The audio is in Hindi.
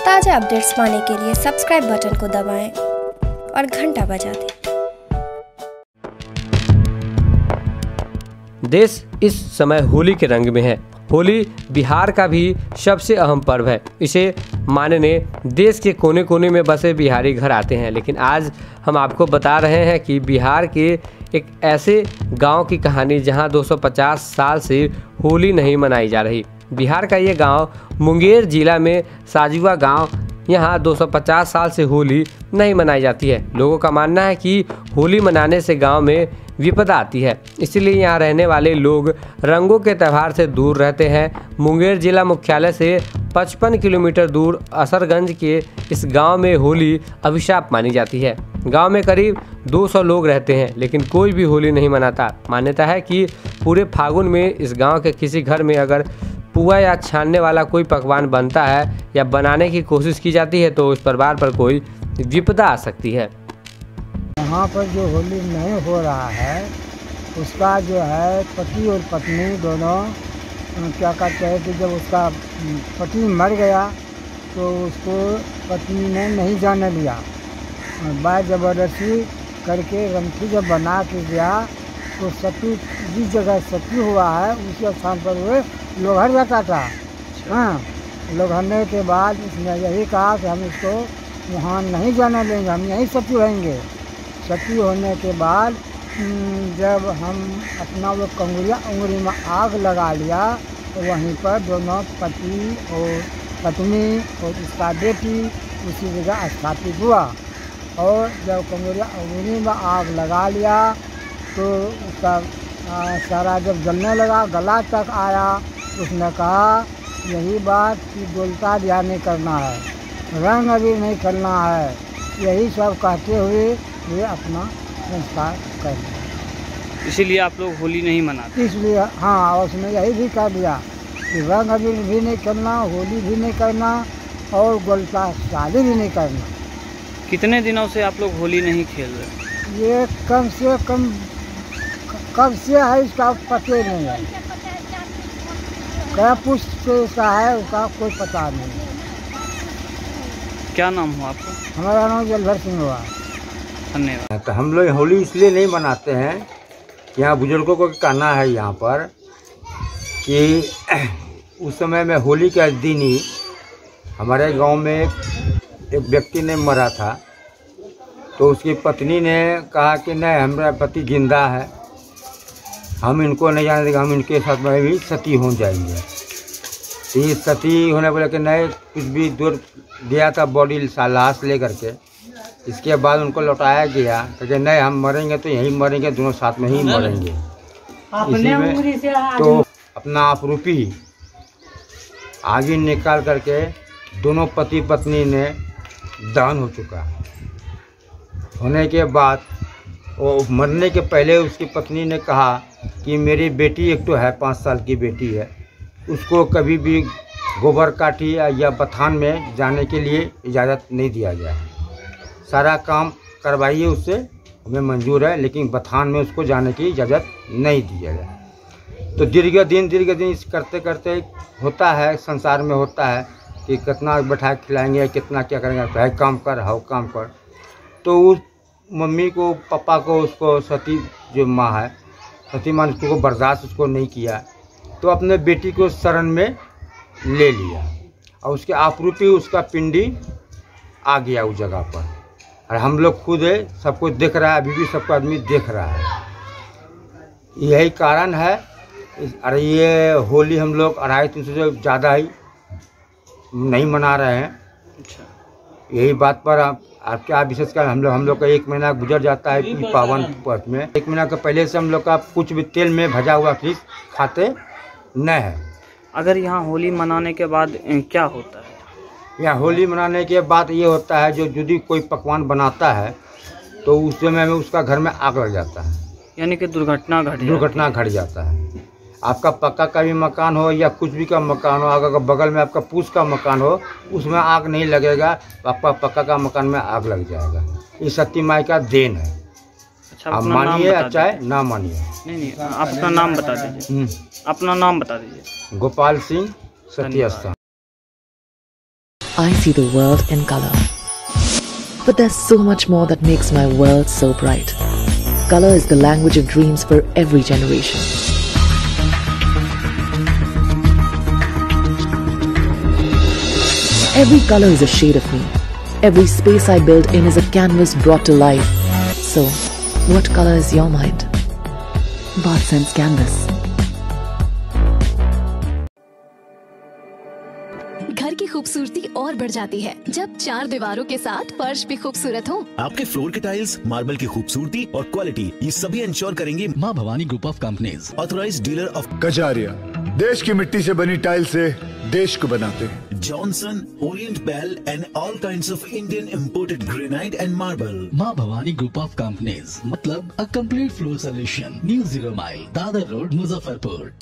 ताज़ा अपडेट्स पाने के लिए सब्सक्राइब बटन को दबाएं और घंटा बजा दें। देश इस समय होली के रंग में है। होली बिहार का भी सबसे अहम पर्व है। इसे मानने देश के कोने कोने में बसे बिहारी घर आते हैं, लेकिन आज हम आपको बता रहे हैं कि बिहार के एक ऐसे गांव की कहानी जहां 250 साल से होली नहीं मनाई जा रही। बिहार का ये गांव मुंगेर जिला में साजुआ गांव, यहाँ 250 साल से होली नहीं मनाई जाती है। लोगों का मानना है कि होली मनाने से गांव में विपदा आती है, इसलिए यहाँ रहने वाले लोग रंगों के त्यौहार से दूर रहते हैं। मुंगेर जिला मुख्यालय से 55 किलोमीटर दूर असरगंज के इस गांव में होली अभिशाप मानी जाती है। गांव में करीब 200 लोग रहते हैं, लेकिन कोई भी होली नहीं मनाता। मान्यता है कि पूरे फागुन में इस गांव के किसी घर में अगर पुआ या छानने वाला कोई पकवान बनता है या बनाने की कोशिश की जाती है तो उस परिवार पर कोई विपदा आ सकती है। यहाँ पर जो होली नहीं हो रहा है उसका जो है पति और पत्नी दोनों क्या कहते हैं कि जब उसका पति मर गया तो उसको पत्नी ने नहीं जाने लिया, बाय ज़बरदस्ती करके रमठी जब बना के गया तो सती जिस जगह सती हुआ है उसी स्थान पर वो लोहर जाता था। हाँ, लोहरने के बाद उसने यही कहा कि हम इसको वहाँ नहीं जाने देंगे, हम यहीं सती रहेंगे। सती होने के बाद जब हम अपना वो कंगुरिया उंगली में आग लगा लिया तो वहीं पर दोनों पति और पत्नी और उसका बेटी उसी जगह स्थापित हुआ। और जब कंगुरिया उंगली में आग लगा लिया तो उसका सारा जब जलने लगा, गला तक आया, उसने कहा यही बात कि बोलता ध्यान नहीं करना है, रंग अभी नहीं करना है, यही सब कहते हुए वे अपना संस्कार कर दिया। इसीलिए आप लोग होली नहीं मनाते? इसलिए हाँ, उसने यही भी कह दिया कि रंग अभी भी नहीं करना, होली भी नहीं करना और गोलता शादी भी नहीं करना। कितने दिनों से आप लोग होली नहीं खेल रहे? ये कम से कम कब से है इसका पता नहीं है, क्या पुष्ट से इसका है उसका कोई पता नहीं। क्या नाम हुआ आपका? हमारा नाम जलभर सिंह हुआ। धन्यवाद। तो हम लोग होली इसलिए नहीं मनाते हैं, यहाँ बुजुर्गों को कहना है यहाँ पर कि उस समय में होली के दिन ही हमारे गांव में एक व्यक्ति ने मरा था, तो उसकी पत्नी ने कहा कि नहीं, हमारा पति जिंदा है, हम इनको नहीं जाने देंगे, हम इनके साथ में भी सती हो जाएंगे। तो ये सती होने बोले कि नहीं, कुछ भी दूर दिया था बॉडी लाश ले करके, इसके बाद उनको लौटाया गया क्योंकि नहीं, हम मरेंगे तो यहीं मरेंगे, दोनों साथ में ही मरेंगे। इसी में तो अपना आपरूपी आगे निकाल करके दोनों पति पत्नी ने दान हो चुका होने के बाद वो मरने के पहले उसकी पत्नी ने कहा कि मेरी बेटी एक तो है, 5 साल की बेटी है, उसको कभी भी गोबर काठी या बथान में जाने के लिए इजाज़त नहीं दिया गया है। सारा काम करवाइए उससे, हमें मंजूर है, लेकिन बथान में उसको जाने की इजाज़त नहीं दिया गया। तो दीर्घ दिन करते करते होता है, संसार में होता है कि कितना बैठा खिलाएंगे, कितना क्या करेंगे, भाई काम कर, हाउ काम कर। तो उस मम्मी को, पापा को, उसको सती जो माँ है, सती माँ उसको बर्दाश्त उसको नहीं किया, तो अपने बेटी को शरण में ले लिया और उसके आपरूपी उसका पिंडी आ गया उस जगह पर। और हम लोग खुद है, सब कुछ देख रहा है, अभी भी सबको आदमी देख रहा है। यही कारण है। अरे ये होली हम लोग 250-300 से ज़्यादा ही नहीं मना रहे हैं। अच्छा, यही बात पर आप क्या विशेषकर हम लोग का 1 महीना गुजर जाता है इस पावन पर्व में। 1 महीना के पहले से हम लोग का कुछ भी तेल में भजा हुआ चीज़ खाते न है। अगर यहाँ होली मनाने के बाद क्या होता है? यहाँ होली मनाने के बाद ये होता है, जो यदि कोई पकवान बनाता है तो उस समय में उसका घर में आग लग जाता है, यानी कि दुर्घटना घट जाता है। आपका पक्का का भी मकान हो या कुछ भी का मकान हो, अगर बगल में आपका पूछ का मकान हो, उसमें आग नहीं लगेगा, आपका पक्का का मकान में आग लग जाएगा। ये सती माई का देन है। अच्छा, आप मानिए अच्छा है, ना मानिए। नहीं, अपना नाम बता दीजिए। अपना नाम बता दीजिए। गोपाल सिंह, सती स्थान। I see the world in color. But there's so much more that makes my world so bright. Color is the language of dreams for every generation. Every color is a shade of me. Every space I build in is a canvas brought to life. So, what color is your mind? BartSense Canvas. घर की खूबसूरती और बढ़ जाती है जब 4 दीवारों के साथ फर्श भी खूबसूरत हो। आपके फ्लोर के टाइल्स, मार्बल की खूबसूरती और क्वालिटी, ये सभी इंश्योर करेंगे माँ Bhavani group of companies, authorised dealer of Kajaria. देश की मिट्टी से बनी टाइल से देश को बनाते हैं। Johnson, Orient Bell and all kinds of Indian imported granite and marble. माँ भवानी ग्रुप ऑफ कंपनीज, मतलब a complete floor solution, new 0 mile, Dadar road, Muzaffarpur.